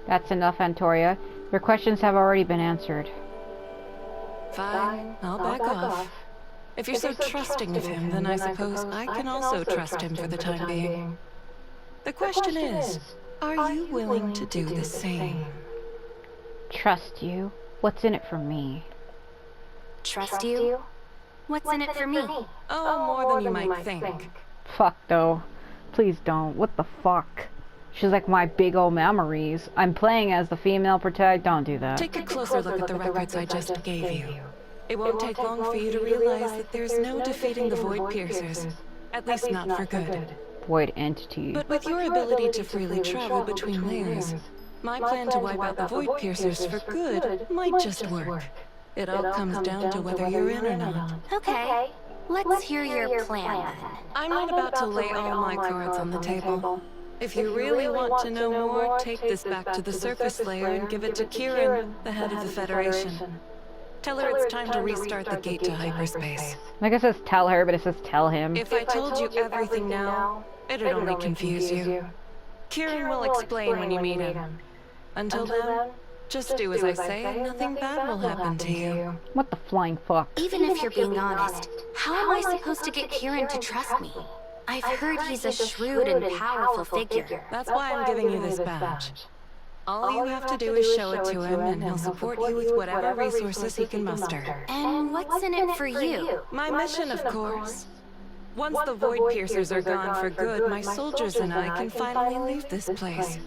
That's enough, Antoria. Your questions have already been answered. Fine, I'll back off. If you're so trusting of him, then I suppose I can also trust him for the time being. The question is, are you willing to do the same? Trust you? What's in it for me? Trust you? What's in it for me? Oh, more than you might think. Fuck, though. Please don't. What the fuck? She's like my big old memories. I'm playing as the female protagonist. Don't do that. Take a closer look at the records I just gave you. It won't take long for you to realize that there's no defeating the Voidpiercers. At least not for good. Void entity. But with your ability to freely travel between layers, my plan to wipe out the Voidpiercers for good might just work. It all comes down to whether you're in or not. Okay, let's hear your plan then. I'm not about to lay all my cards on the table. If you really want to know more, take this back to the surface layer and give it to Kieran, the head of the Federation. Tell her it's time to restart the gate to hyperspace. Like it says tell her, but it says tell him. If I told you everything now, it'd only confuse you. Kieran will explain when you meet him. Until then, just do as I say and nothing bad will happen to you. What the flying fuck? Even if you're being honest, how am I supposed to get Kieran to trust me? I've heard he's a shrewd and powerful figure. That's why I'm giving you this badge. All you have to do is show it to him, and he'll support you with whatever resources he can muster. And what's in it for you? My mission, of course. Once the Voidpiercers are gone for good, my soldiers and I can finally leave this place.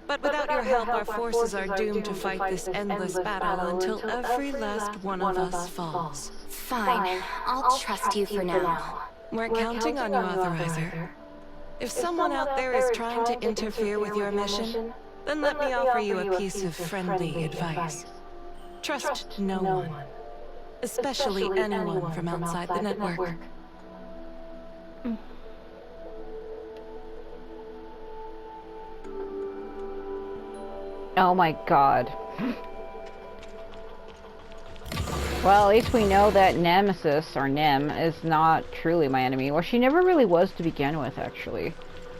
But without your help, our forces are doomed to fight this endless battle until every last one of us falls. Fine, I'll trust you for now. We're counting on you, Authorizer. If someone out there is trying to interfere with your mission, then let me offer you a piece of friendly advice. Trust no one, especially anyone from outside the network. Oh my god. Well, at least we know that Nemesis, or Nem, is not truly my enemy. Well, she never really was to begin with, actually.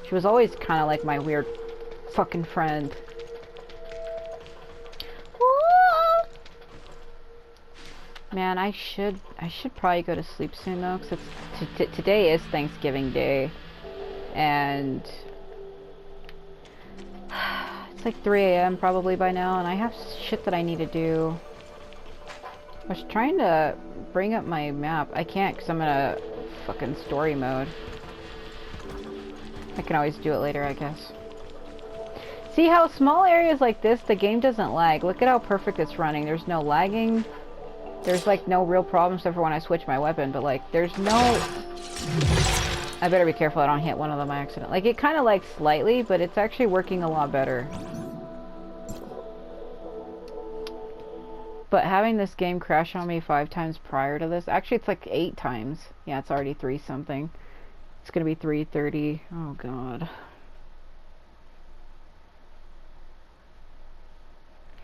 She was always kind of like my weird fucking friend. Man, I should probably go to sleep soon, though, because today is Thanksgiving Day. And it's like 3 a.m. probably by now, and I have shit that I need to do. I was trying to bring up my map. I can't because I'm in a fucking story mode. I can always do it later, I guess. See how small areas like this, the game doesn't lag. Look at how perfect it's running. There's no lagging. There's like no real problem except for when I switch my weapon, but like there's no... I better be careful I don't hit one of them by accident. Like it kind of lags slightly, but it's actually working a lot better. But having this game crash on me 5 times prior to this, actually it's like 8 times. Yeah, it's already 3 something. It's gonna be 3:30. Oh god.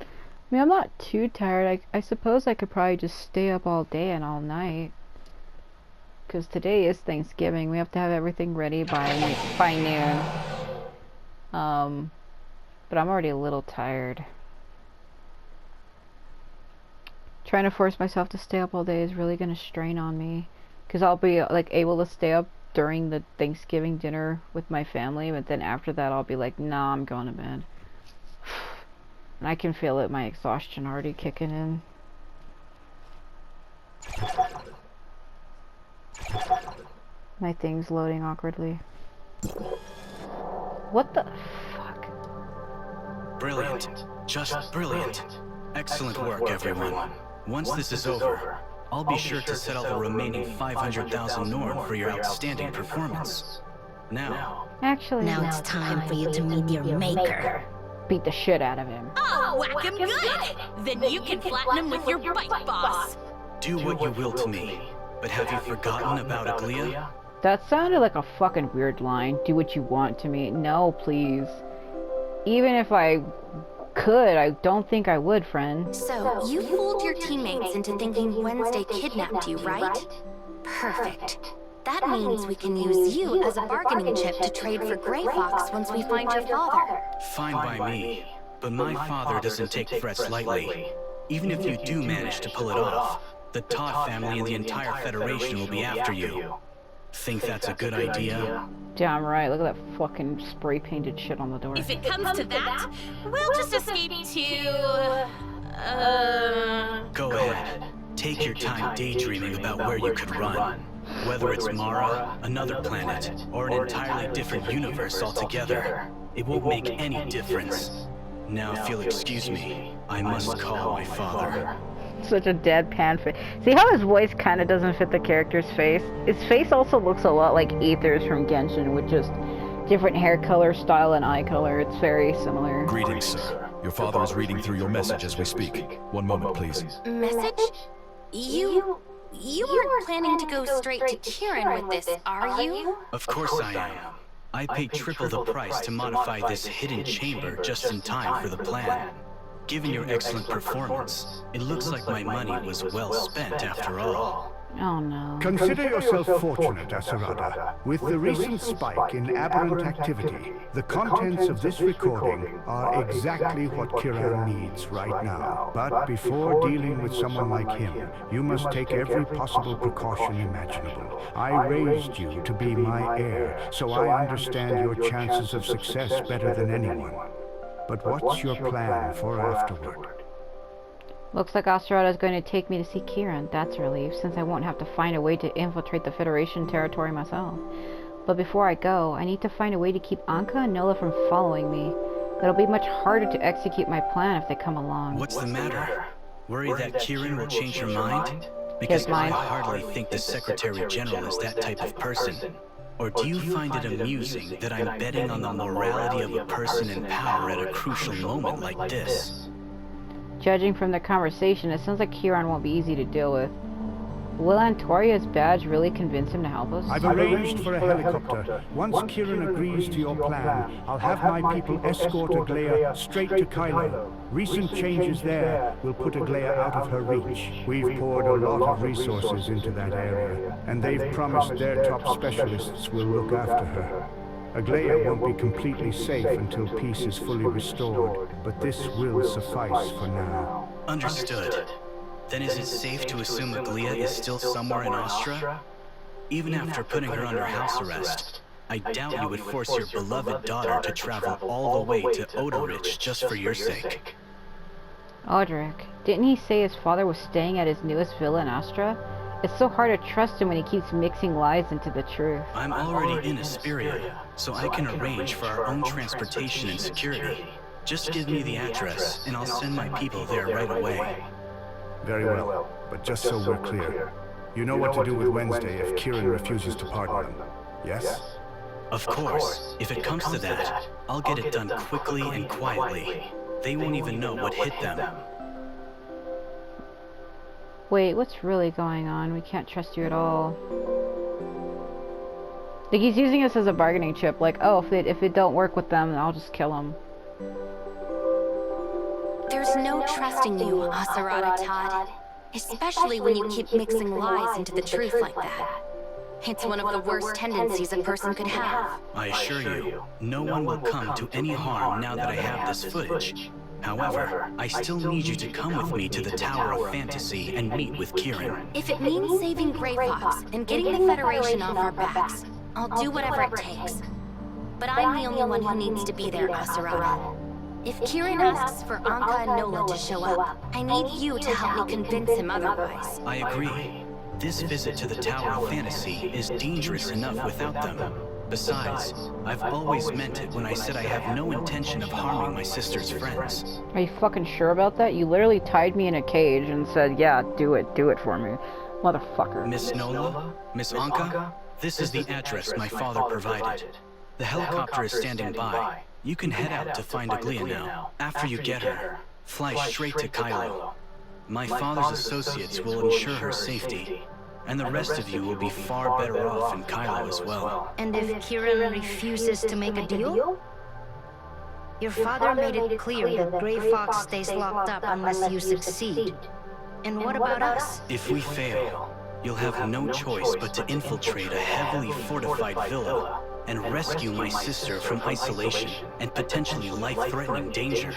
I mean, I'm not too tired. I suppose I could probably just stay up all day and all night. Because today is Thanksgiving. We have to have everything ready by noon. But I'm already a little tired. Trying to force myself to stay up all day is really going to strain on me. Because I'll be like able to stay up during the Thanksgiving dinner with my family. But then after that I'll be like, nah, I'm going to bed. And I can feel it, my exhaustion already kicking in. My thing's loading awkwardly. What the fuck? Brilliant. Just brilliant. Excellent work, everyone. Once this is over, I'll be sure to settle the remaining 500,000 Norn for your outstanding performance. Now It's time for you to meet your maker. Beat the shit out of him. Oh, whack him good! Then you can flatten him with your bite, boss. do what you will to me, but have you forgotten about Aglia? That sounded like a fucking weird line. Do what you want to me. No, please. Even if I could, I don't think I would, friend. So, you fooled your teammates into thinking Wednesday kidnapped you, right? Perfect. That means we can use you as a bargaining chip to trade for Grey Fox once we find your father. Fine by me, but my father doesn't take threats lightly. Even if you do manage to pull it off, the Todd family and the entire Federation will be after you. Think that's a good idea? Damn right, look at that fucking spray-painted shit on the door. If it comes to that, we'll just escape to... Go ahead. Take your time daydreaming about where you could run. Whether it's Mara, another planet, or an entirely different universe altogether, it won't make any difference. Now, if you'll excuse me, I must call my father. Such a deadpan face. See how his voice kind of doesn't fit the character's face? His face also looks a lot like Aether's from Genshin, with just different hair color, style, and eye color. It's very similar. Greetings, sir. Your father is reading through your message as we speak. One moment, please. Message? You weren't planning to go straight to Kieran with this, are you? Of course I am. I paid triple the price to modify this hidden chamber just in time for the plan. Given your excellent performance, it looks like my money was well spent after all. Oh no. Consider yourself fortunate, Asurada. With the recent spike in aberrant activity, the contents of this recording are exactly what Kieran needs right now. But before dealing with someone like him, you must take every possible precaution imaginable. I raised you to be my heir, so I understand your chances of success better than anyone. But what's your plan for afterward? Looks like Asurada is going to take me to see Kieran. That's a relief, since I won't have to find a way to infiltrate the Federation territory myself. But before I go, I need to find a way to keep Anka and Nola from following me. It'll be much harder to execute my plan if they come along. What's the matter? Worry that Kieran will change your mind? Because I hardly think the Secretary General is that type of person. Or do you find it amusing that I'm betting on the morality of a person in power at a crucial moment like this? Judging from the conversation, it sounds like Kieran won't be easy to deal with. Will Antoria's badge really convince him to help us? I've arranged for a helicopter. Once Kieran agrees to your plan, I'll have my people escort Aglaya straight to Kylo. Recent changes there will put Aglaya out of her reach. We've poured a lot of resources into that area, and they've promised their top specialists will look after her. Aglaya won't be completely safe until peace is fully restored, but this will suffice for now. Understood. Then is it safe to assume Aglaya is still somewhere in Astra? Even after putting her under house arrest, I doubt you would force your beloved daughter to travel all the way to Odorich just for your sake. Odric. Didn't he say his father was staying at his newest villa in Astra? It's so hard to trust him when he keeps mixing lies into the truth. I'm already in Asperia, so I can arrange for our own transportation and security. Just give me the address, and I'll send my people there right away. Very well, but just so we're clear, you know what to do with Wednesday if Kieran refuses to pardon them, yes? Of course. If it comes to that, I'll get it done quickly and quietly. They won't even know what hit them. Wait, what's really going on? We can't trust you at all. Like, he's using us as a bargaining chip. Like, oh, if it don't work with them, I'll just kill them. There's no trusting you, Asurada Todd. Especially when you keep mixing lies into the truth like that. It's one of the worst tendencies a person could have. I assure you, no one will come to any harm now that I have this footage. However, I still need you to come with me to the Tower of Fantasy and meet with Kieran. If it means saving Grey Fox and getting the Federation off our backs, I'll do whatever it takes. But I'm the only one who needs to be there, Asurada. If Kieran asks for Anka and Nola to show up, I need you to help me convince him otherwise. I agree. This visit to the Tower of Fantasy is dangerous enough without them. Besides, I've always meant it when I said I have no intention of harming my sister's friends. Are you fucking sure about that? You literally tied me in a cage and said, yeah, do it for me. Motherfucker. Miss Nola? Miss Anka? This is the address my father provided. The helicopter is standing by. You can head out to find Aglaya now. After you get her, fly straight to Kylo. My father's associates will ensure her safety. And the rest of you will be far better off in Kylo as well. And if Kieran refuses to make a deal? Your father made it clear that Grey Fox stays locked up unless you succeed. And what about us? If we fail, you'll have no choice but to infiltrate a heavily fortified villa and rescue my sister from isolation and potentially life-threatening danger.